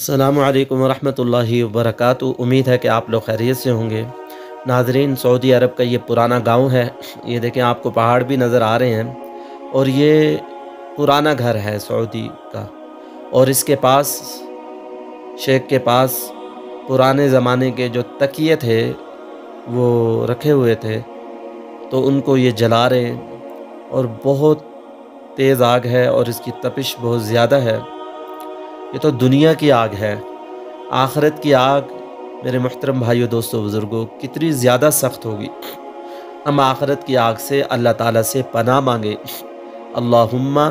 अस्सलामु अलैकुम वरहमतुल्लाहि वबरकातुहू। उम्मीद है कि आप लोग खैरियत से होंगे। नाज़रीन, सऊदी अरब का ये पुराना गांव है। ये देखें, आपको पहाड़ भी नज़र आ रहे हैं और ये पुराना घर है सऊदी का। और इसके पास, शेख के पास, पुराने ज़माने के जो तकिए थे वो रखे हुए थे, तो उनको ये जला रहे हैं। और बहुत तेज़ आग है और इसकी तपिश बहुत ज़्यादा है। ये तो दुनिया की आग है। आखिरत की आग, मेरे मुहतरम भाइयों, दोस्तों, बुज़ुर्गों, कितनी ज़्यादा सख्त होगी। हम आखिरत की आग से अल्लाह ताला से पनाह मांगे। अल्लाहुम्मा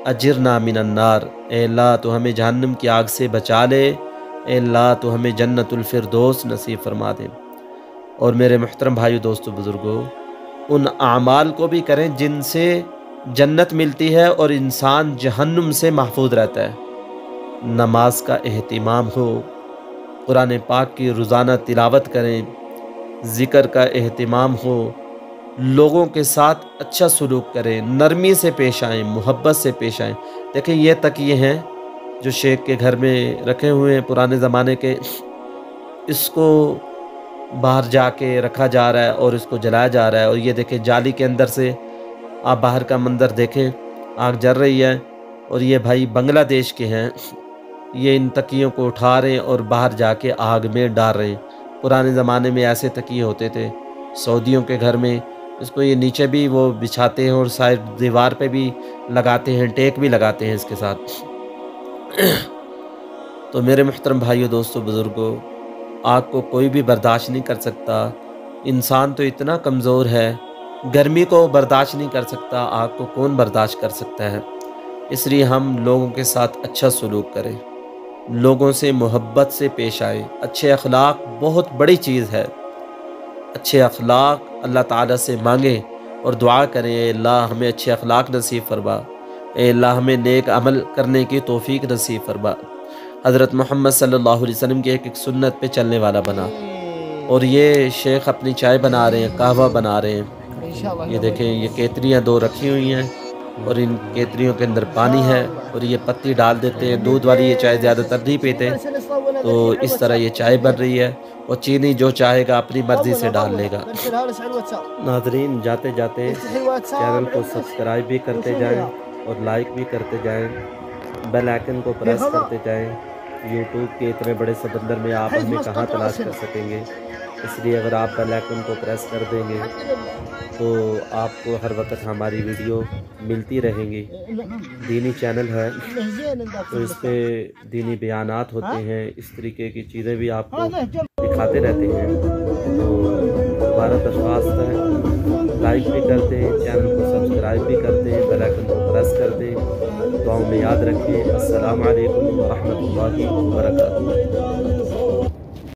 अजिरना मिनन नार। ए अल्लाह, तो हमें जहन्नम की आग से बचा ले। ए अल्लाह, तो हमें जन्नतुल फिरदौस नसीब फरमा दे। और मेरे मुहतरम भाइयों, दोस्तों, बुज़ुर्गों, उन आमाल को भी करें जिनसे जन्नत मिलती है और इंसान जहन्नुम से महफूज रहता है। नमाज का एहतिमाम हो, कुरान पाक की रोज़ाना तिलावत करें, ज़िक्र का एहतिमाम हो, लोगों के साथ अच्छा सलूक करें, नरमी से पेश आएँ, मोहब्बत से पेश आएँ। देखें, ये तकिए हैं जो शेख के घर में रखे हुए हैं पुराने ज़माने के। इसको बाहर जाके रखा जा रहा है और इसको जलाया जा रहा है। और ये देखें, जाली के अंदर से आप बाहर का मंजर देखें, आग जल रही है। और ये भाई बांग्लादेश के हैं। ये इन तकियों को उठा रहे हैं और बाहर जाके आग में डाल रहे हैं। पुराने ज़माने में ऐसे तकिए होते थे सऊदियों के घर में। इसको ये नीचे भी वो बिछाते हैं और साइड दीवार पे भी लगाते हैं, टेक भी लगाते हैं इसके साथ। तो मेरे मुहतरम भाइयों, दोस्तों, बुज़ुर्गों, आग को कोई भी बर्दाश्त नहीं कर सकता। इंसान तो इतना कमज़ोर है, गर्मी को बर्दाश्त नहीं कर सकता, आग को कौन बर्दाश्त कर सकता है। इसलिए हम लोगों के साथ अच्छा सलूक करें, लोगों से मोहब्बत से पेश आए। अच्छे अखलाक बहुत बड़ी चीज़ है। अच्छे अखलाक अल्लाह ताला से मांगे और दुआ करें, ए अल्लाह, हमें अच्छे अखलाक नसीब फरमा। ए अल्लाह, हमें नेक अमल करने की तौफीक नसीब फरमा। हज़रत मोहम्मद सल्लल्लाहु अलैहि वसल्लम की एक सुन्नत पे चलने वाला बना। और ये शेख अपनी चाय बना रहे हैं, कहवा बना रहे हैं। ये देखें, ये केतलियाँ दो रखी हुई हैं और इन केतलियों के अंदर पानी है और ये पत्ती डाल देते हैं। दूध वाली ये चाय ज़्यादातर नहीं पीते, तो इस तरह ये चाय बन रही है। और चीनी जो चाहेगा अपनी मर्ज़ी से डाल लेगा। नाज़रीन, जाते जाते चैनल को सब्सक्राइब भी करते जाएं और लाइक भी करते जाएं, बेल आइकन को प्रेस करते जाएं। यूट्यूब के इतने बड़े समंदर में आप हमें कहाँ तलाश कर सकेंगे। इसलिए अगर आप बेल आइकन को प्रेस कर देंगे तो आपको हर वक्त हमारी वीडियो मिलती रहेंगी। दीनी चैनल है तो इस पर दीनी बयानात होते हैं, इस तरीके की चीज़ें भी आपको दिखाते रहते हैं। तो दोबारा दरख्वास्त है, लाइक भी कर दें, चैनल को सब्सक्राइब भी कर दें, बेल आइकन को प्रेस कर दें। दुआओं में याद रखें। अस्सलामु अलैकुम व रहमतुल्लाहि व बरकातुहू।